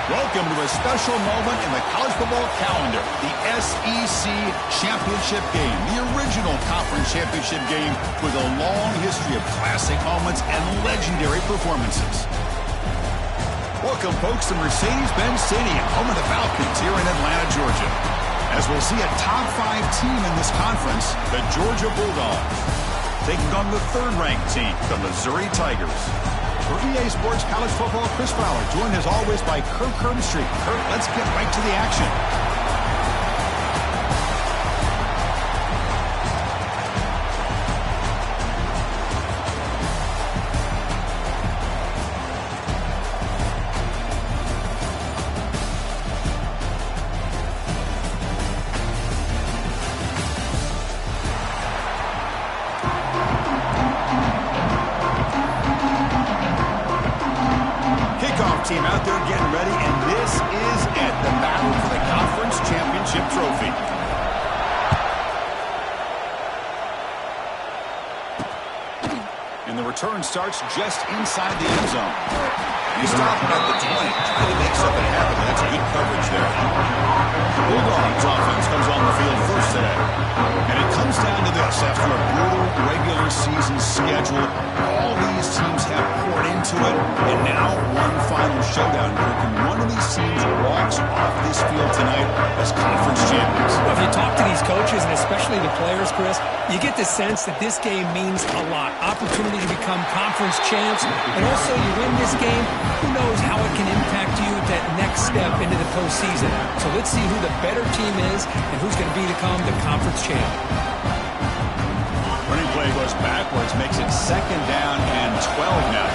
Welcome to a special moment in the college football calendar, the SEC Championship Game, the original conference championship game with a long history of classic moments and legendary performances. Welcome, folks, to Mercedes-Benz Stadium, home of the Falcons here in Atlanta, Georgia. As we'll see a top 5 team in this conference, the Georgia Bulldogs, taking on the third-ranked team, the Missouri Tigers. For EA Sports College Football, Chris Fowler, joined as always by Kirk Herbstreit. Kirk, let's get right to the action. Team out there getting ready, and this is it, the battle for the conference championship trophy. And the return starts just inside the end zone. He stopped at the 20, trying to make something happen. That's good coverage there. The Bulldogs offense comes on the field first today. And it comes down to this. After a brutal regular season schedule, all these teams have poured into it, and now one final showdown. And one of these teams walks off this field tonight as conference champions. Well, if you talk to these coaches, and especially the players, Chris, you get the sense that this game means a lot. Opportunity to become conference champs, and also you win this game, who knows how it can impact you at that next step into the postseason. So let's see who the better team is and who's going to become the conference champ. Running play goes backwards, makes it 2nd down and 12 now.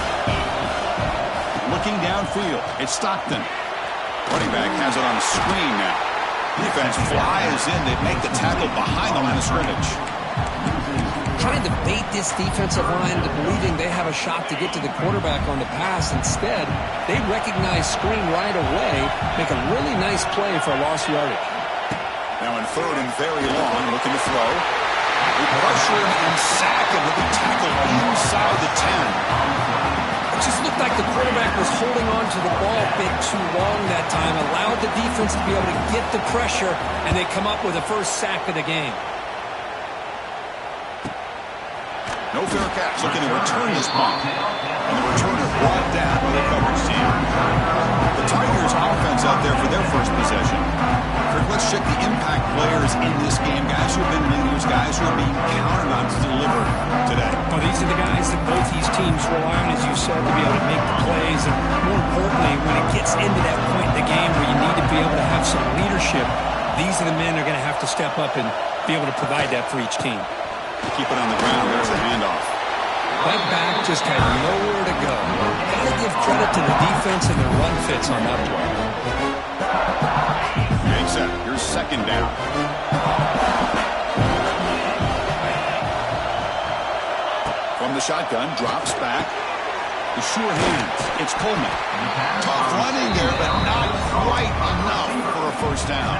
Looking downfield, it's Stockton. Running back has it on the screen now. Defense flies in. They make the tackle behind the line of scrimmage. Trying to bait this defensive line into believing they have a shot to get to the quarterback on the pass. Instead, they recognize screen right away, make a really nice play for a lost yardage. Now in 3rd and very long, looking to throw. We pressure him and sack him with a tackle inside the 10. It just looked like the quarterback was holding on to the ball a bit too long that time, allowed the defense to be able to get the pressure, and they come up with the first sack of the game. No fair catch, looking to return this punt. And the returner brought down by the coverage team. The Tigers offense out there for their first possession. Kirk, let's check the impact players in this game. Guys who have been leaders, guys who are being counted on to deliver today. Well, these are the guys that both these teams rely on, as you said, to be able to make the plays. And more importantly, when it gets into that point in the game where you need to be able to have some leadership, these are the men that are going to have to step up and be able to provide that for each team. Keep it on the ground. There's a handoff. That back just had nowhere to go. Got to give credit to the defense and their run fits on that play. Makes that. Here's 2nd down. From the shotgun, drops back. The sure hands. It's Coleman. Tough running there, but not quite enough for a first down.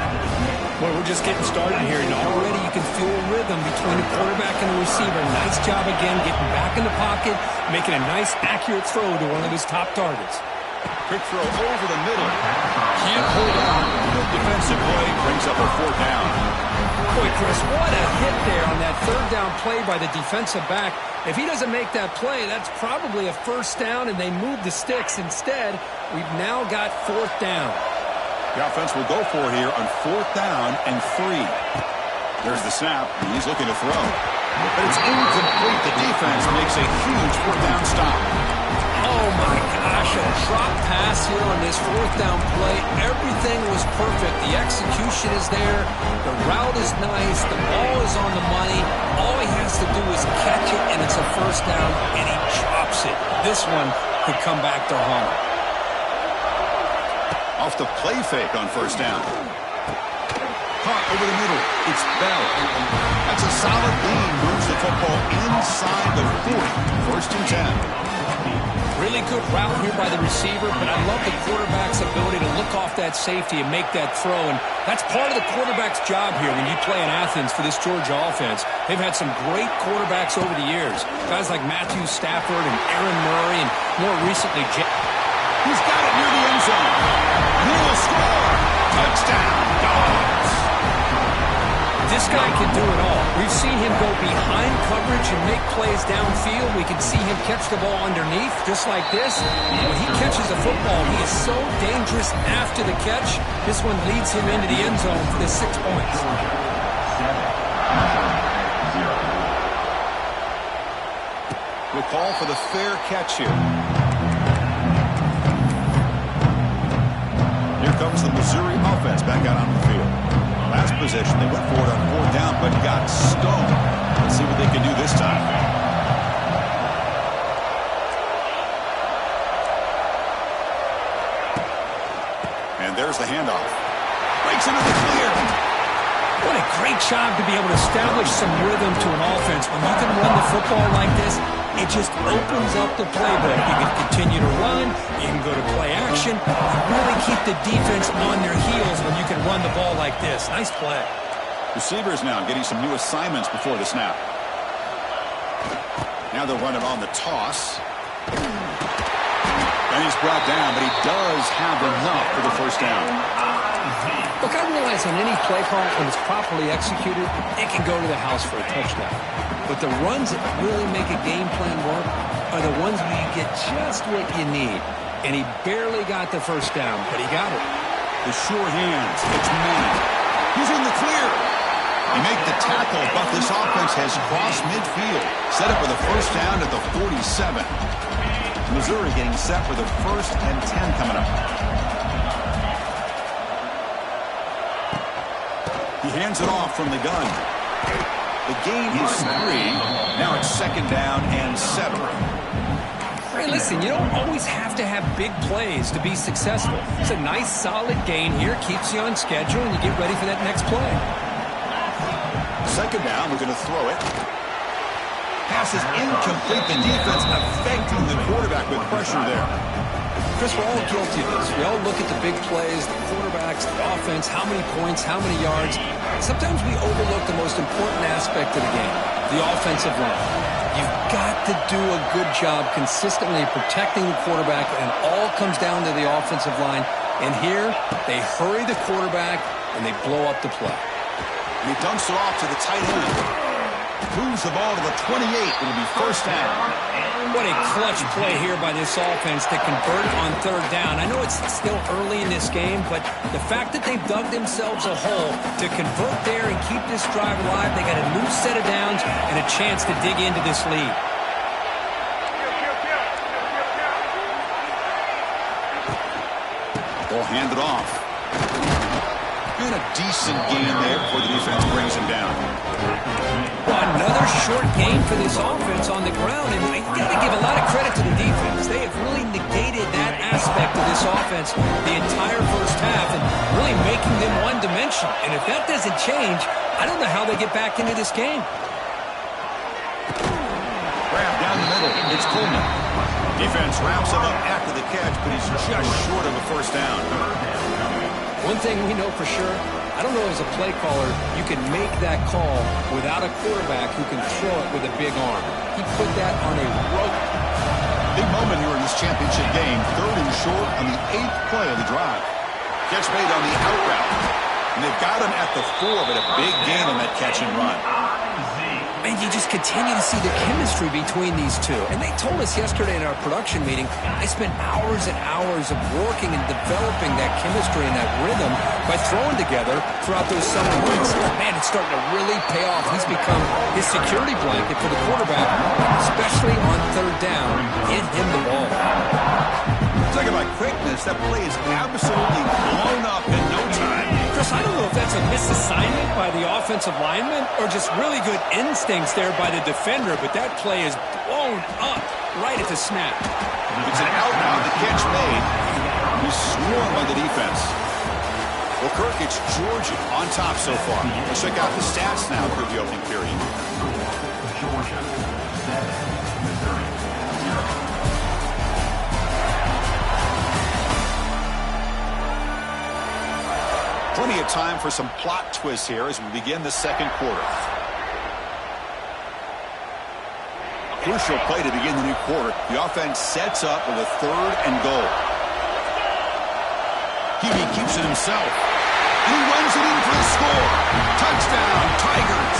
Well, we're just getting started here, and already you can feel a rhythm between the quarterback and the receiver. Nice job again getting back in the pocket, making a nice, accurate throw to one of his top targets. Quick throw over the middle. Can't hold on. The defensive play brings up a 4th down. Boy, Chris, what a hit there on that 3rd down play by the defensive back. If he doesn't make that play, that's probably a first down, and they move the sticks. Instead, we've now got 4th down. The offense will go for it here on 4th down and 3. There's the snap. He's looking to throw. But it's incomplete. The defense makes a huge 4th down stop. Oh, my gosh, a drop pass here on this 4th down play. Everything was perfect. The execution is there. The route is nice. The ball is on the money. All he has to do is catch it, and it's a first down, and he drops it. This one could come back to haunt him. Off the play fake on 1st down. Caught over the middle. It's Bell. That's a solid lead. Moves the football inside the 40. 1st and 10. Really good route here by the receiver, but I love the quarterback's ability to look off that safety and make that throw. And that's part of the quarterback's job here when you play in Athens for this Georgia offense. They've had some great quarterbacks over the years. Guys like Matthew Stafford and Aaron Murray, and more recently, he's got it near the end zone. He Touchdown, Dogs. This guy can do it all. We've seen him go behind coverage and make plays downfield. We can see him catch the ball underneath, just like this. When he catches a football, he is so dangerous after the catch. This one leads him into the end zone for the 6 points. We'll call for the fair catch here. Here comes the Missouri offense back out on the field. Last possession, they went for it on 4th down, but got stoned. Let's see what they can do this time. And there's the handoff. Breaks into the clear. What a great job to be able to establish some rhythm to an offense. When you can run the football like this, it just opens up the playbook. You can continue to run. You can go to play action. You really keep the defense on their heels when you can run the ball like this. Nice play. Receivers now getting some new assignments before the snap. Now they'll run it on the toss. And he's brought down, but he does have enough for the 1st down. Look, I realize on any play call, when it's properly executed, it can go to the house for a touchdown. But the runs that really make a game plan work are the ones where you get just what you need. And he barely got the 1st down, but he got it. The sure hands. It's Manning. He's in the clear. He made the tackle, but this offense has crossed midfield. Set up with a 1st down at the 47. Missouri getting set for the 1st and 10 coming up. He hands it off from the gun. The gain is 3. Now it's 2nd down and 7. Hey, listen, you don't always have to have big plays to be successful. It's a nice, solid gain here. Keeps you on schedule, and you get ready for that next play. 2nd down, we're going to throw it. Pass is incomplete. The defense affecting the quarterback with pressure there. Chris, we're all guilty of this. We all look at the big plays, the quarterbacks, the offense, how many points, how many yards. Sometimes we overlook the most important aspect of the game, the offensive line. You've got to do a good job consistently protecting the quarterback, and it all comes down to the offensive line. And here, they hurry the quarterback, and they blow up the play. And he dumps it off to the tight end. Moves the ball to the 28. It'll be 1st down. What a clutch play here by this offense to convert on 3rd down. I know it's still early in this game, but the fact that they've dug themselves a hole to convert there and keep this drive alive, they got a new set of downs and a chance to dig into this lead. Ball handed off. And a decent gain there before the defense brings him down. Another short gain for this offense on the ground, and you got to give a lot of credit to the defense. They have really negated that aspect of this offense the entire 1st half and really making them one-dimensional. And if that doesn't change, I don't know how they get back into this game. Grab down the middle. It's Coleman. Defense wraps him up after the catch, but he's just short of a 1st down. One thing we know for sure, I don't know as a play caller, you can make that call without a quarterback who can throw it with a big arm. He put that on a rope. Big moment here in this championship game. 3rd and short on the 8th play of the drive. Catch made on the out route. And they've got him at the 4, but a big gain on that catch and run. And you just continue to see the chemistry between these two. And they told us yesterday in our production meeting, they spent hours and hours of working and developing that chemistry and that rhythm by throwing together throughout those summer months. Man, it's starting to really pay off. He's become his security blanket for the quarterback, especially on 3rd down. Get him the ball. Talking about quickness, that play is absolutely blown up in no time. Chris, I don't know if that's a misassignment by the offensive lineman or just really good instincts there by the defender, but that play is blown up right at the snap. It's an out now, the catch made. He's swarmed by the defense. Well, Kirk, it's Georgia on top so far. Let's check out the stats now through the opening period. Georgia, 7, Missouri, 0. Plenty of time for some plot twists here as we begin the 2nd quarter. Crucial play to begin the new quarter. The offense sets up with a 3rd and goal. Hebe keeps it himself. And he runs it in for the score. Touchdown, Tigers.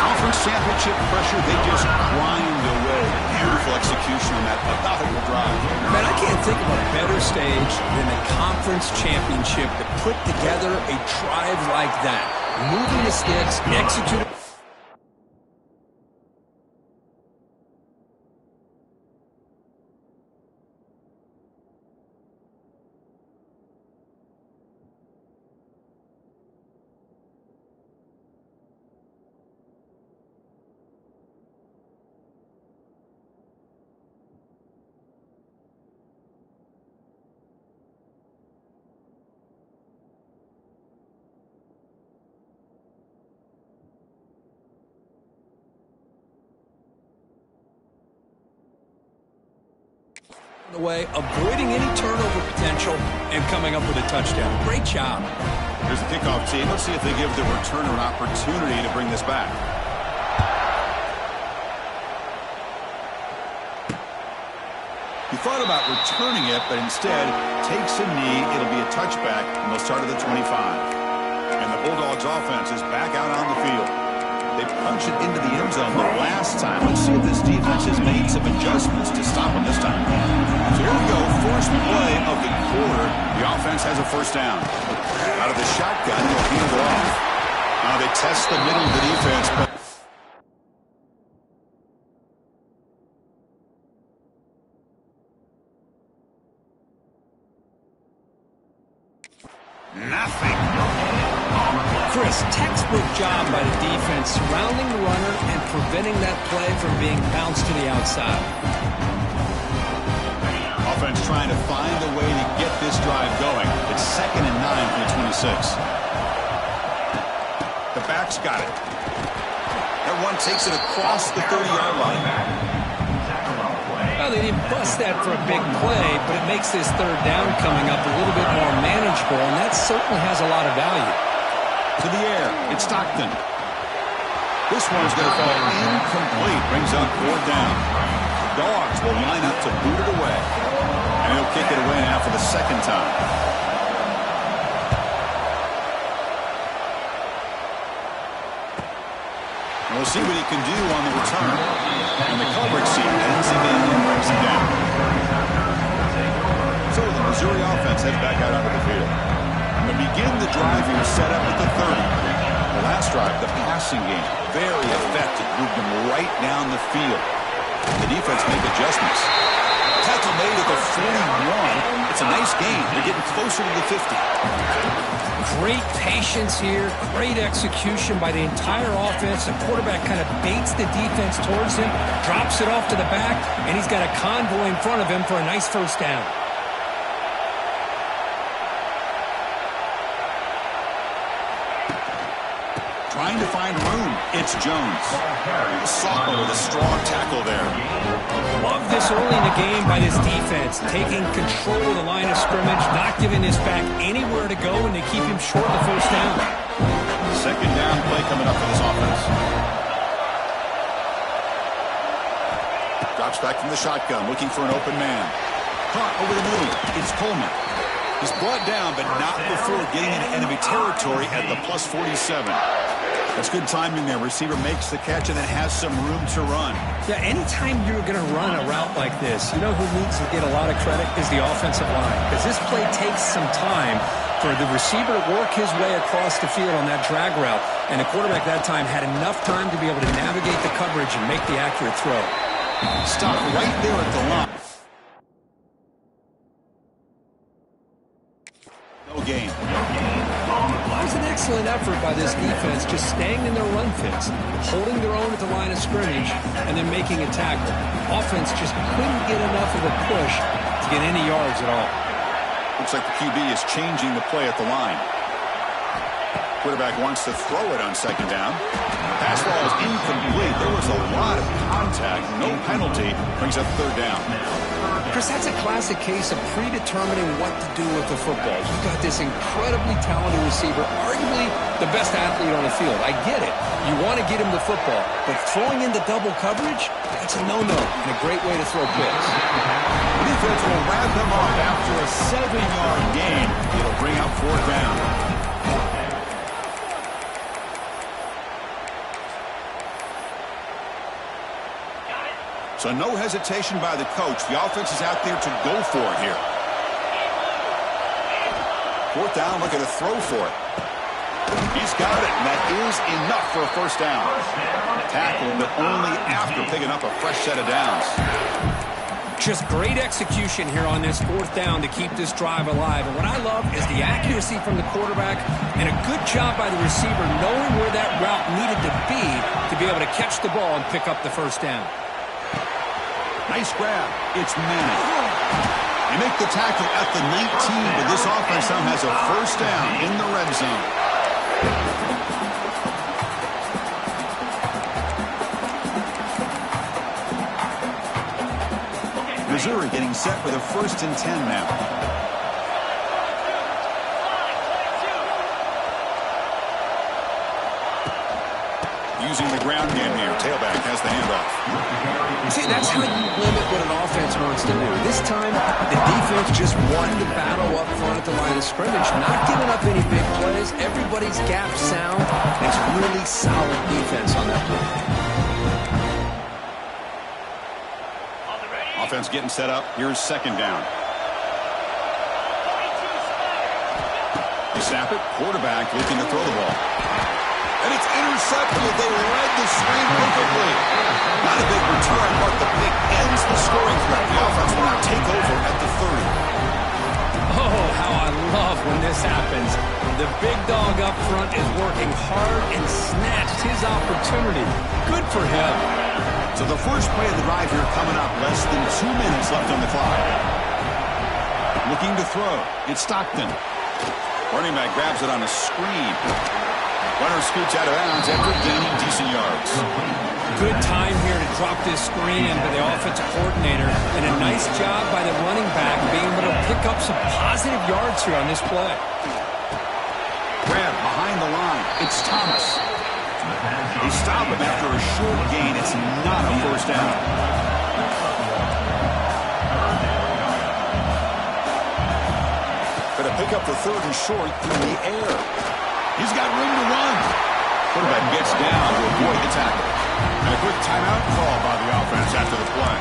Conference championship pressure, they just grind away. Beautiful execution on that methodical drive. Man, I can't think of a better stage than the conference championship to put together a drive like that. Moving the sticks, executing. The way, avoiding any turnover potential, and coming up with a touchdown. Great job. Here's the kickoff team. Let's see if they give the returner an opportunity to bring this back. He thought about returning it, but instead takes a knee. It'll be a touchback, and they'll start at the 25. And the Bulldogs offense is back out on the field. They punched it into the end zone the last time. Let's see if this defense has made some adjustments to stop them this time. So here we go, first play of the quarter. The offense has a first down. Out of the shotgun, they'll hand it off. Now they test the middle of the defense, but nothing. Chris, textbook job by the defense, surrounding the runner and preventing that play from being bounced to the outside. Offense trying to find a way to get this drive going. It's 2nd and 9 from the 26. The back's got it. That one takes it across the 30-yard line. Well, they didn't bust that for a big play, but it makes this third down coming up a little bit more manageable, and that certainly has a lot of value. To the air, it's Stockton. This one's going to fall incomplete. Brings up 4th down. Dogs will line up to boot it away. And he'll kick it away now for the second time. And we'll see what he can do on the return. And the coverage seat ends him in and brings him down. So the Missouri offense heads back out onto the field. To begin the drive, he was set up at the 30. The last drive, the passing game, very effective. Moved him right down the field. The defense make adjustments. Tackle made at the 41. It's a nice gain. They're getting closer to the 50. Great patience here. Great execution by the entire offense. The quarterback kind of baits the defense towards him, drops it off to the back, and he's got a convoy in front of him for a nice first down. Trying to find room. It's Jones. Sophomore with a strong tackle there. Love this early in the game by this defense. Taking control of the line of scrimmage, not giving this back anywhere to go, and they keep him short of the first down. Second down play coming up for this offense. Drops back from the shotgun, looking for an open man. Caught over the middle. It's Coleman. He's brought down, but not before getting into enemy territory at the plus 47. That's good timing there. Receiver makes the catch and then has some room to run. Yeah, anytime you're going to run a route like this, you know who needs to get a lot of credit is the offensive line. Because this play takes some time for the receiver to work his way across the field on that drag route. And the quarterback that time had enough time to be able to navigate the coverage and make the accurate throw. Stop right there at the line. No gain. It was an excellent effort by this defense, just staying in their run fits, holding their own at the line of scrimmage, and then making a tackle. Offense just couldn't get enough of a push to get any yards at all. Looks like the QB is changing the play at the line. Quarterback wants to throw it on second down. Pass ball is incomplete. There was a lot of contact. No penalty. Brings up third down. Chris, that's a classic case of predetermining what to do with the football. You've got this incredibly talented receiver, arguably the best athlete on the field. I get it. You want to get him the football, but throwing into double coverage, that's a no-no and a great way to throw picks. The defense will wrap them up after a 7-yard gain. It'll bring up fourth down. So no hesitation by the coach. The offense is out there to go for it here. Fourth down, looking to throw for it. He's got it, and that is enough for a first down. Tackle, but only after picking up a fresh set of downs. Just great execution here on this fourth down to keep this drive alive. And what I love is the accuracy from the quarterback and a good job by the receiver knowing where that route needed to be able to catch the ball and pick up the first down. Nice grab. It's Manning. They make the tackle at the 19, but this offense now has a first down in the red zone. Missouri getting set for the 1st and 10 now. Using the ground game here. Tailback has the handoff. See, that's how you limit what an offense wants to do. This time, the defense just won the battle up front at the line of scrimmage, not giving up any big plays. Everybody's gap sound. It's really solid defense on that play. Offense getting set up. Here's second down. They snap it. Quarterback looking to throw the ball. And it's intercepted. They read the screen perfectly. Not a big return, but the pick ends the scoring threat. The offense will now take over at the 30. Oh, how I love when this happens. The big dog up front is working hard and snatched his opportunity. Good for him. So the first play of the drive here coming up. Less than 2 minutes left on the clock. Looking to throw. It's Stockton. Running back grabs it on a screen. Runner scoots out of bounds after gaining decent yards. Good time here to drop this screen in by the offensive coordinator. And a nice job by the running back being able to pick up some positive yards here on this play. Grab behind the line. It's Thomas. They stop him after a short gain. It's not a first down. Going to pick up the 3rd and short through the air. He's got room to run. Quarterback gets down to avoid the tackle. And a quick timeout call by the offense after the play.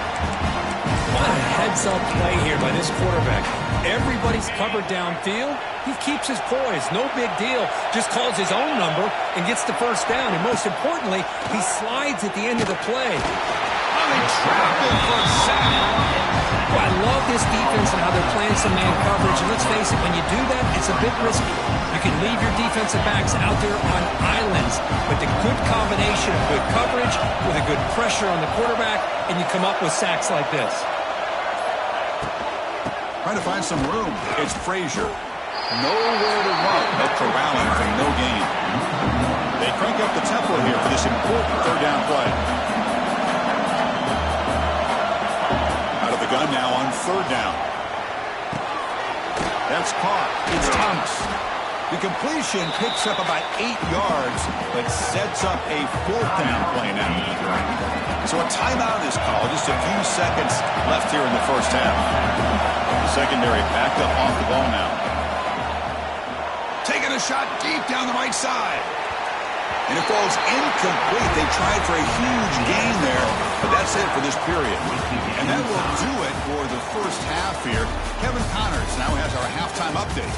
What a heads-up play here by this quarterback. Everybody's covered downfield. He keeps his poise. No big deal. Just calls his own number and gets the first down. And most importantly, he slides at the end of the play. Oh, they trapped him for a sack. Well, I love this defense and how they're playing some man coverage. And let's face it, when you do that, it's a bit risky. You can leave your defensive backs out there on islands. But the good combination of good coverage with a good pressure on the quarterback, and you come up with sacks like this. Trying to find some room. It's Frazier. Nowhere to run, but corralling for no gain. They crank up the tempo here for this important 3rd down play. Out of the gun now on 3rd down. That's caught. It's Thomas. The completion picks up about 8 yards, but sets up a 4th down play now. So a timeout is called. Just a few seconds left here in the first half. The secondary backed up off the ball now. Taking a shot deep down the right side. And it falls incomplete. They tried for a huge gain there, but that's it for this period. And that will do it for the first half here. Kevin Connors now has our halftime update.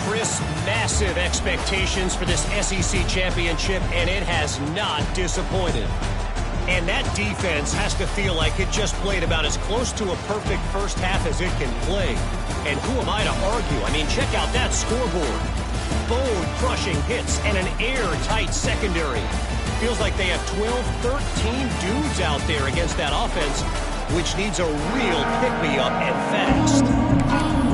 Chris, massive expectations for this SEC championship, and it has not disappointed. And that defense has to feel like it just played about as close to a perfect first half as it can play. And who am I to argue? I mean, check out that scoreboard. Bone-crushing hits and an airtight secondary. Feels like they have 12, 13 dudes out there against that offense, which needs a real pick-me-up and fast.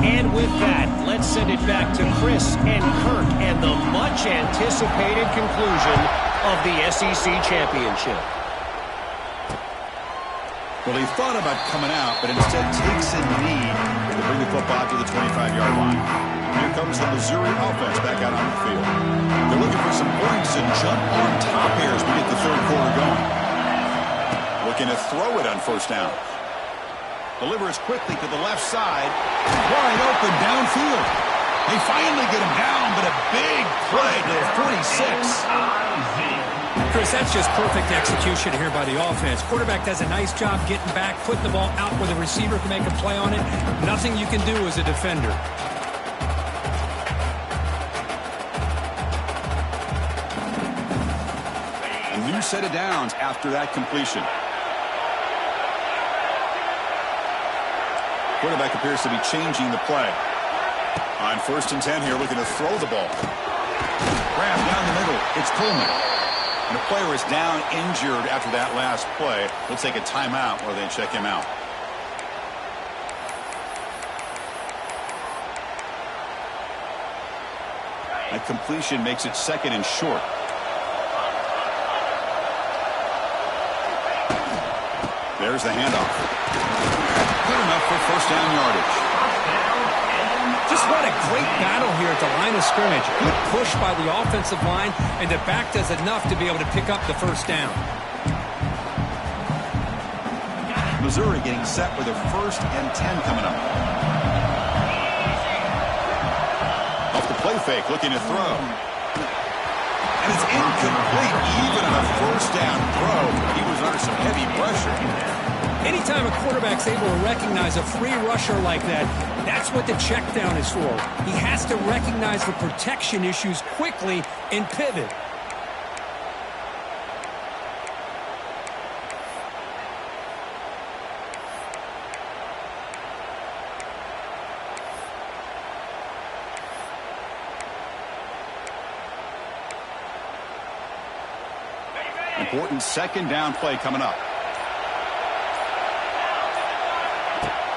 And with that, let's send it back to Chris and Kirk and the much-anticipated conclusion of the SEC championship. Well, he thought about coming out, but instead takes a knee to bring the football to the 25-yard line. Here comes the Missouri offense back out on the field. They're looking for some points and jump on top here as we get the 3rd quarter going. Looking to throw it on 1st down. Delivers quickly to the left side. Wide open downfield. They finally get him down, but a big play to the 46. Chris, that's just perfect execution here by the offense. Quarterback does a nice job getting back, putting the ball out where the receiver can make a play on it. Nothing you can do as a defender. A new set of downs after that completion. Quarterback appears to be changing the play. On 1st and 10 here, looking to throw the ball. Grab down the middle. It's Coleman. And the player is down injured after that last play. We'll take a timeout or they check him out. That completion makes it 2nd and short. There's the handoff. Good enough for 1st down yardage. Just what a great battle here at the line of scrimmage. Good push by the offensive line, and the back does enough to be able to pick up the 1st down. Missouri getting set with a 1st and 10 coming up. Off the play fake, looking to throw. And it's incomplete. Even on a 1st down throw, he was under some heavy pressure. Anytime a quarterback's able to recognize a free rusher like that, that's what the check down is for. He has to recognize the protection issues quickly and pivot. Important 2nd down play coming up.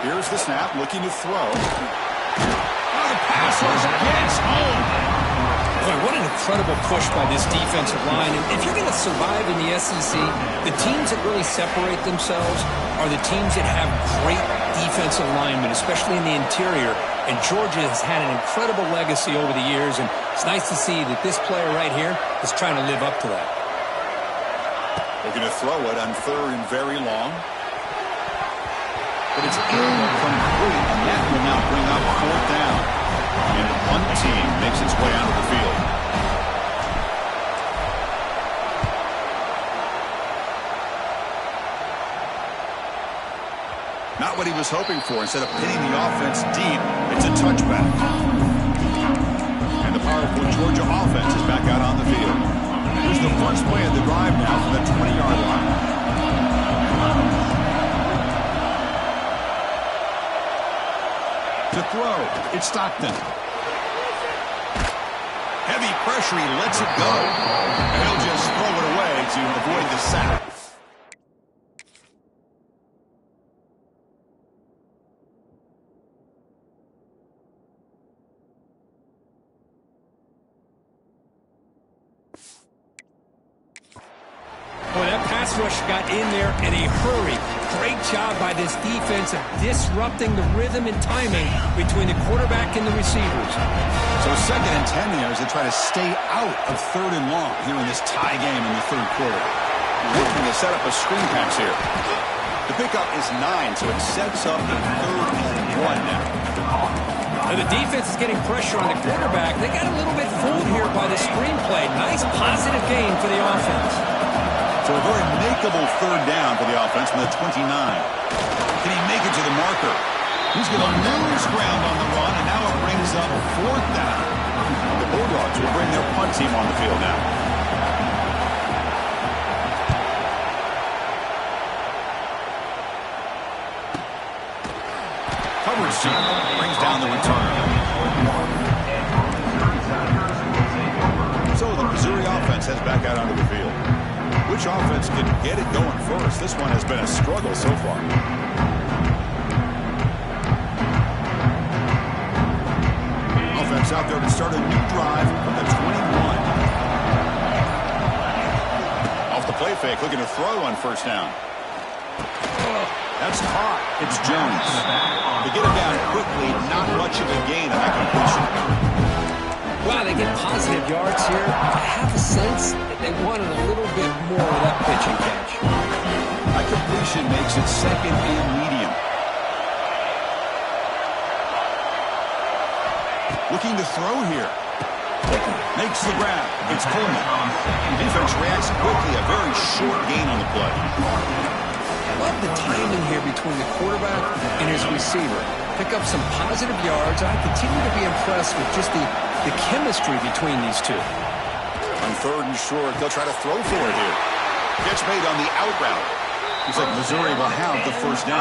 Here's the snap, looking to throw. Oh, the pass rush gets home. Boy, what an incredible push by this defensive line. And if you're going to survive in the SEC, the teams that really separate themselves are the teams that have great defensive linemen, especially in the interior. And Georgia has had an incredible legacy over the years, and it's nice to see that this player right here is trying to live up to that. Looking to throw it on 3rd and very long. But it's incomplete, and that will now bring up 4th down. And the punt team makes its way out of the field. Not what he was hoping for. Instead of pinning the offense deep, it's a touchback. And the powerful Georgia offense is back out on the field. Here's the first play of the drive now from the 20-yard line. To throw, it's Stockton. Heavy pressure, he lets it go. And he'll just throw it away to avoid the sack. Boy, that pass rush got in there in a hurry. Great job by this defense of disrupting the rhythm and timing between the quarterback and the receivers. So 2nd and 10 there as they try to stay out of 3rd and long here in this tie game in the 3rd quarter. Looking to set up a screen pass here. The pickup is 9, so it sets up a 3rd and 1 now. And the defense is getting pressure on the quarterback. They got a little bit fooled here by the screen play. Nice positive gain for the offense. So a very makeable 3rd down for the offense from the 29. Can he make it to the marker? He's going to lose ground on the run, and now it brings up 4th down. The Bulldogs will bring their punt team on the field now. Coverage team brings down the return. So the Missouri offense heads back out onto the field. Which offense can get it going first? This one has been a struggle so far. Offense out there to start a new drive from the 21. Off the play fake, looking to throw on 1st down. That's caught. It's Jones. To get him down quickly, not much of a gain on that completion. Wow, they get positive yards here. I have a sense that they wanted a little bit more of that pitch and catch. That completion makes it 2nd and medium. Looking to throw here. Makes the grab. It's Coleman. The defense defense reacts quickly. A very short gain on the play. Love the timing here between the quarterback and his receiver. Pick up some positive yards. I continue to be impressed with just the chemistry between these two. On 3rd and short, they'll try to throw for it here. Catch made on the out route. Looks like Missouri will have the first down.